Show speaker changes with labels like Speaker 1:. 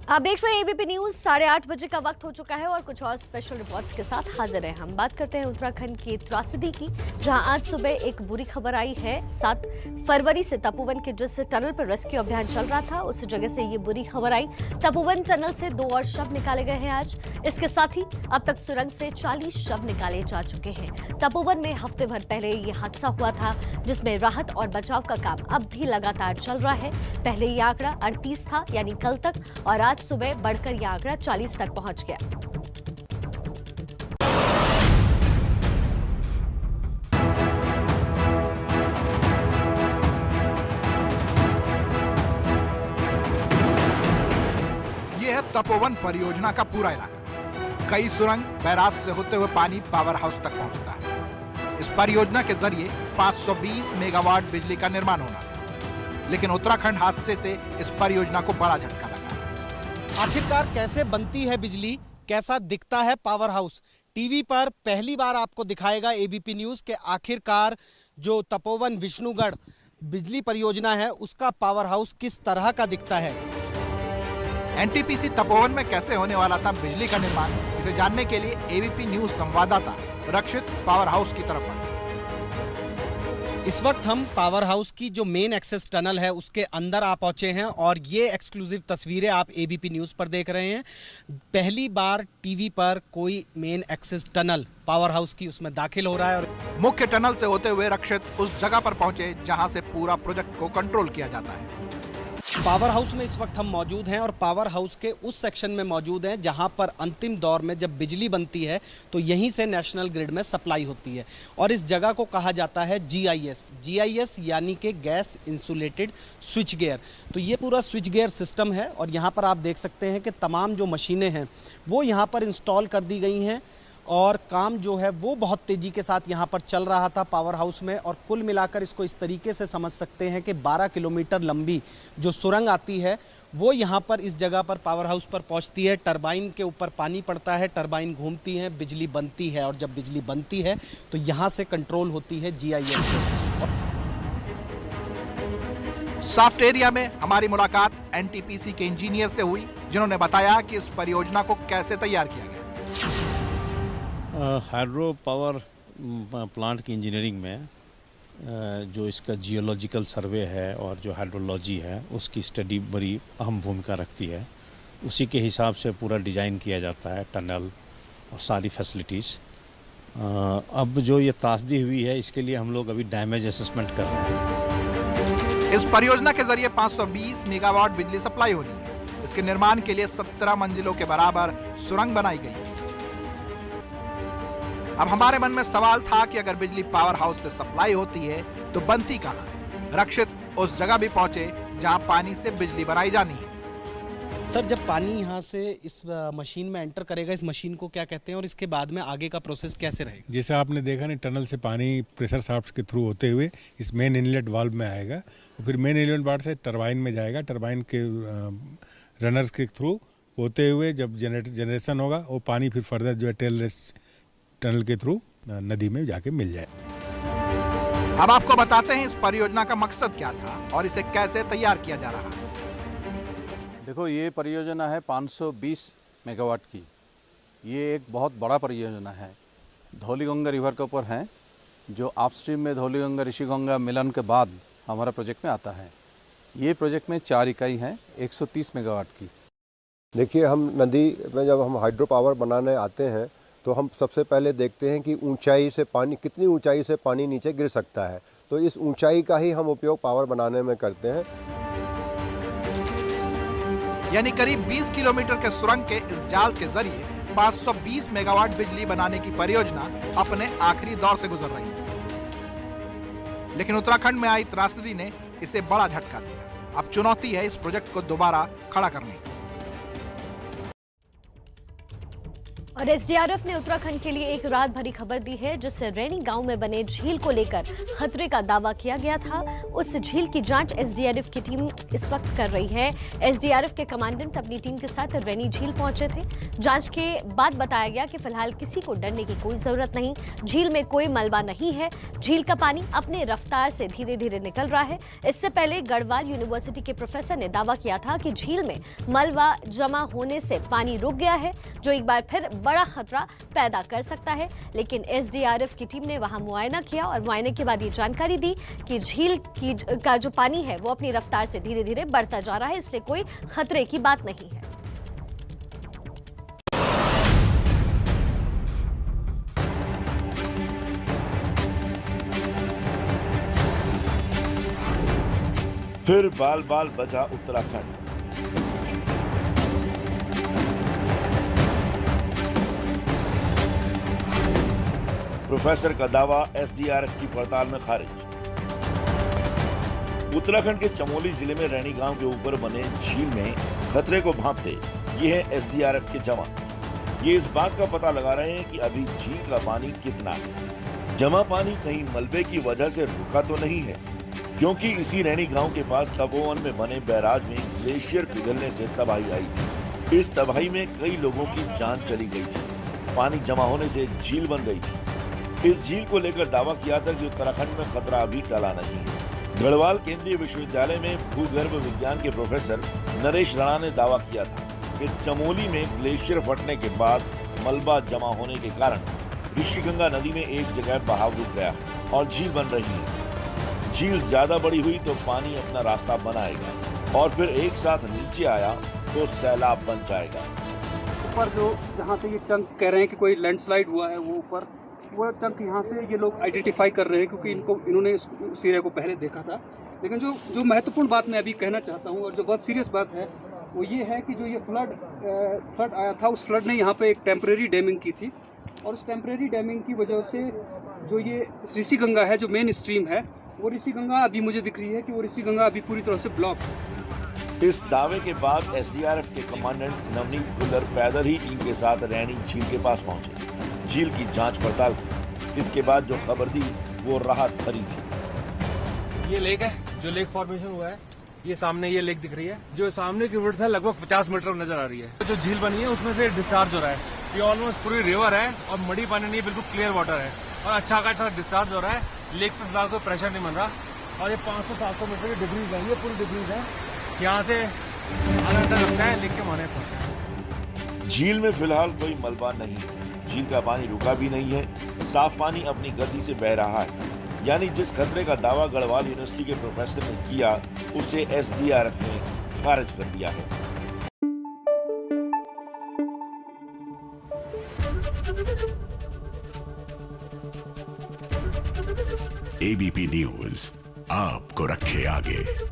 Speaker 1: आप देख रहे हैं एबीपी न्यूज। 8:30 बजे का वक्त हो चुका है और कुछ और स्पेशल रिपोर्ट्स के साथ हाजिर हैं। हम बात करते हैं उत्तराखंड की त्रासदी की, जहां आज सुबह एक बुरी खबर आई है। 7 फरवरी से तपोवन के जिस टनल पर रेस्क्यू अभियान चल रहा था, उस जगह से ये बुरी खबर आई। तपोवन टनल से 2 और शव निकाले गए हैं आज। इसके साथ ही अब तक सुरंग से 40 शव निकाले जा चुके हैं। तपोवन में हफ्ते भर पहले ये हादसा हुआ था, जिसमें राहत और बचाव का काम अब भी लगातार चल रहा है। पहले ये आंकड़ा 38 था, यानी कल तक, और आज सुबह बढ़कर यह आंकड़ा 40 तक पहुंच गया।
Speaker 2: यह है तपोवन परियोजना का पूरा इलाका। कई सुरंग, बैराज से होते हुए पानी पावर हाउस तक पहुंचता है। इस परियोजना के जरिए 520 मेगावाट बिजली का निर्माण होना था, लेकिन उत्तराखंड हादसे से इस परियोजना को बड़ा झटका लगा।
Speaker 3: आखिरकार कैसे बनती है बिजली, कैसा दिखता है पावर हाउस, टीवी पर पहली बार आपको दिखाएगा एबीपी न्यूज के आखिरकार जो तपोवन विष्णुगढ़ बिजली परियोजना है उसका पावर हाउस किस तरह का दिखता है।
Speaker 2: एनटीपीसी तपोवन में कैसे होने वाला था बिजली का निर्माण, इसे जानने के लिए एबीपी न्यूज संवाददाता रक्षित पावर हाउस की तरफ बढ़े।
Speaker 3: इस वक्त हम पावर हाउस की जो मेन एक्सेस टनल है उसके अंदर आ पहुंचे हैं और ये एक्सक्लूसिव तस्वीरें आप एबीपी न्यूज़ पर देख रहे हैं। पहली बार टीवी पर कोई main access tunnel power house की उसमें दाखिल हो रहा है। और
Speaker 2: मुख्य टनल से होते हुए रक्षित उस जगह पर पहुंचे जहां से पूरा प्रोजेक्ट को कंट्रोल किया जाता है।
Speaker 3: पावर हाउस में इस वक्त हम मौजूद हैं और पावर हाउस के उस सेक्शन में मौजूद हैं जहां पर अंतिम दौर में जब बिजली बनती है तो यहीं से नेशनल ग्रिड में सप्लाई होती है। और इस जगह को कहा जाता है जीआईएस यानी कि गैस इंसुलेटेड स्विच गियर। तो ये पूरा स्विच गियर सिस्टम है और यहाँ पर आप देख सकते हैं कि तमाम जो मशीनें हैं वो यहाँ पर इंस्टॉल कर दी गई हैं और काम जो है वो बहुत तेज़ी के साथ यहाँ पर चल रहा था पावर हाउस में। और कुल मिलाकर इसको इस तरीके से समझ सकते हैं कि 12 किलोमीटर लंबी जो सुरंग आती है वो यहाँ पर इस जगह पर पावर हाउस पर पहुँचती है। टरबाइन के ऊपर पानी पड़ता है, टरबाइन घूमती है, बिजली बनती है और जब बिजली बनती है तो यहाँ से कंट्रोल होती है जीआईएस से।
Speaker 2: सॉफ्ट एरिया में हमारी मुलाकात एनटीपीसी के इंजीनियर से हुई, जिन्होंने बताया कि इस परियोजना को कैसे तैयार किया गया।
Speaker 4: हाइड्रो पावर प्लांट की इंजीनियरिंग में जो इसका जियोलॉजिकल सर्वे है और जो हाइड्रोलॉजी है उसकी स्टडी बड़ी अहम भूमिका रखती है। उसी के हिसाब से पूरा डिज़ाइन किया जाता है टनल और सारी फैसिलिटीज़। अब जो ये त्रासदी हुई है इसके लिए हम लोग अभी डैमेज असेसमेंट कर रहे हैं।
Speaker 2: इस परियोजना के जरिए 520 मेगावाट बिजली सप्लाई होनी है। इसके निर्माण के लिए 17 मंजिलों के बराबर सुरंग बनाई गई है। अब हमारे मन में सवाल था कि अगर बिजली पावर हाउस से सप्लाई होती है तो बनती कहां। रक्षित उस जगह भी पहुंचे जहां पानी से बिजली बनाई जानी है।
Speaker 3: सर, जब पानी यहाँ से इस मशीन में एंटर करेगा, इस मशीन को क्या कहते हैं और इसके बाद में आगे का प्रोसेस कैसे रहेगा?
Speaker 5: जैसे आपने देखा ना, टनल से पानी प्रेशर शाफ्ट के थ्रू होते हुए इस मेन इनलेट वाल्व में आएगा और फिर मेन इनलेट वाल्व से टरबाइन में जाएगा। टरबाइन के रनर्स के थ्रू होते हुए जब जनरेशन होगा वो पानी फिर फर्दर जो है टेललेस टनल के थ्रू नदी में जाके मिल जाए।
Speaker 2: अब आपको बताते हैं इस परियोजना का मकसद क्या था और इसे कैसे तैयार किया जा रहा है।
Speaker 6: देखो, ये परियोजना है 520 मेगावाट की। ये एक बहुत बड़ा परियोजना है। धौलीगंगा रिवर के ऊपर है, जो अपस्ट्रीम में धौलीगंगा ऋषिगंगा मिलन के बाद हमारा प्रोजेक्ट में आता है। ये प्रोजेक्ट में 4 इकाई हैं 130 मेगावाट की।
Speaker 7: देखिए, हम नदी में जब हम हाइड्रो पावर बनाने आते हैं तो हम सबसे पहले देखते हैं कि ऊंचाई से पानी, कितनी ऊंचाई से पानी नीचे गिर सकता है। तो इस ऊंचाई का ही हम उपयोग पावर बनाने में करते हैं।
Speaker 2: यानी करीब 20 किलोमीटर के सुरंग के इस जाल के जरिए 520 मेगावाट बिजली बनाने की परियोजना अपने आखिरी दौर से गुजर रही है। लेकिन उत्तराखंड में आई त्रासदी ने इसे बड़ा झटका दिया। अब चुनौती है इस प्रोजेक्ट को दोबारा खड़ा करने की।
Speaker 1: और एसडीआरएफ ने उत्तराखंड के लिए एक राहत भरी खबर दी है, जिससे रैनी गांव में बने झील को लेकर खतरे का दावा किया गया था। उस झील की जांच एसडीआरएफ की टीम इस वक्त कर रही है। एसडीआरएफ के कमांडेंट अपनी टीम के साथ रैनी झील पहुंचे थे। जांच के बाद बताया गया कि फिलहाल किसी को डरने की कोई जरूरत नहीं, झील में कोई मलबा नहीं है। झील का पानी अपने रफ्तार से धीरे धीरे निकल रहा है। इससे पहले गढ़वाल यूनिवर्सिटी के प्रोफेसर ने दावा किया था कि झील में मलबा जमा होने से पानी रुक गया है, जो एक बार फिर बड़ा खतरा पैदा कर सकता है। लेकिन एसडीआरएफ की टीम ने वहां मुआयना किया और मुआयने के बाद ये जानकारी दी कि झील का जो पानी है वो अपनी रफ्तार से धीरे धीरे बढ़ता जा रहा है, इसलिए कोई खतरे की बात नहीं है।
Speaker 8: फिर बाल बाल बचा उत्तराखंड। प्रोफेसर का दावा एसडीआरएफ की पड़ताल में खारिज। उत्तराखंड के चमोली जिले में रैनी गांव के ऊपर बने झील में खतरे को भांपते ये है एसडीआरएफ के जवान। ये इस बात का पता लगा रहे हैं कि अभी झील का पानी कितना है। जमा पानी कहीं मलबे की वजह से रुका तो नहीं है, क्योंकि इसी रैनी गांव के पास तपोवन में बने बैराज में ग्लेशियर पिघलने से तबाही आई थी। इस तबाही में कई लोगों की जान चली गई थी। पानी जमा होने से झील बन गई थी। इस झील को लेकर दावा किया था कि उत्तराखंड में खतरा अभी टला नहीं है। गढ़वाल केंद्रीय विश्वविद्यालय में भूगर्भ विज्ञान के प्रोफेसर नरेश राणा ने दावा किया था कि चमोली में ग्लेशियर फटने के बाद मलबा जमा होने के कारण ऋषिगंगा नदी में एक जगह बहाव रुक गया और झील बन रही है। झील ज्यादा बड़ी हुई तो पानी अपना रास्ता बनाएगा और फिर एक साथ नीचे आया तो सैलाब बन जाएगा।
Speaker 9: ऊपर जो जहाँ से ये चंक कह रहे हैं कि कोई लैंडस्लाइड हुआ है, वो ऊपर वो चंक यहाँ से ये लोग आइडेंटिफाई कर रहे हैं, क्योंकि इन्होंने उस एरिया को पहले देखा था। लेकिन जो महत्वपूर्ण बात मैं अभी कहना चाहता हूँ और जो बहुत सीरियस बात है वो ये है कि जो ये फ्लड आया था, उस फ्लड ने यहाँ पे एक टेम्परेरी डैमिंग की थी और उस टेम्परेरी डैमिंग की वजह से जो ये ऋषिगंगा है, जो मेन स्ट्रीम है, वो ऋषिगंगा अभी मुझे दिख रही है कि वो ऋषिगंगा अभी पूरी तरह से ब्लॉक है।
Speaker 8: इस दावे के बाद एसडीआरएफ के कमांडेंट नवनीत भुल्लर पैदल ही टीम के साथ रैनी झील के पास पहुंचे, झील की जांच पड़ताल की। इसके बाद जो खबर दी वो राहत भरी थी।
Speaker 10: ये लेक है, जो लेक फॉर्मेशन हुआ है, ये सामने ये लेक दिख रही है, जो सामने की विड्थ है लगभग 50 मीटर नजर आ रही है। जो झील बनी है उसमें से डिस्चार्ज हो रहा है। ये ऑलमोस्ट पूरी रिवर है और मड़ी पानी नहीं, बिल्कुल क्लियर वाटर है और अच्छा खासा डिस्चार्ज हो रहा है। लेक पे फिलहाल कोई प्रेशर नहीं बन रहा और ये 500-700 मीटर की डिग्रीज है, ये पूरी डिग्रीज है। यहाँ से आधा घंटा लगता है लेक के माने पर।
Speaker 8: झील में फिलहाल कोई मलबा नहीं है, झील का पानी रुका भी नहीं है, साफ पानी अपनी गति से बह रहा है। यानी जिस खतरे का दावा गढ़वाल यूनिवर्सिटी के प्रोफेसर ने किया, उसे एसडीआरएफ ने खारिज कर दिया है।
Speaker 11: एबीपी न्यूज आपको रखे आगे।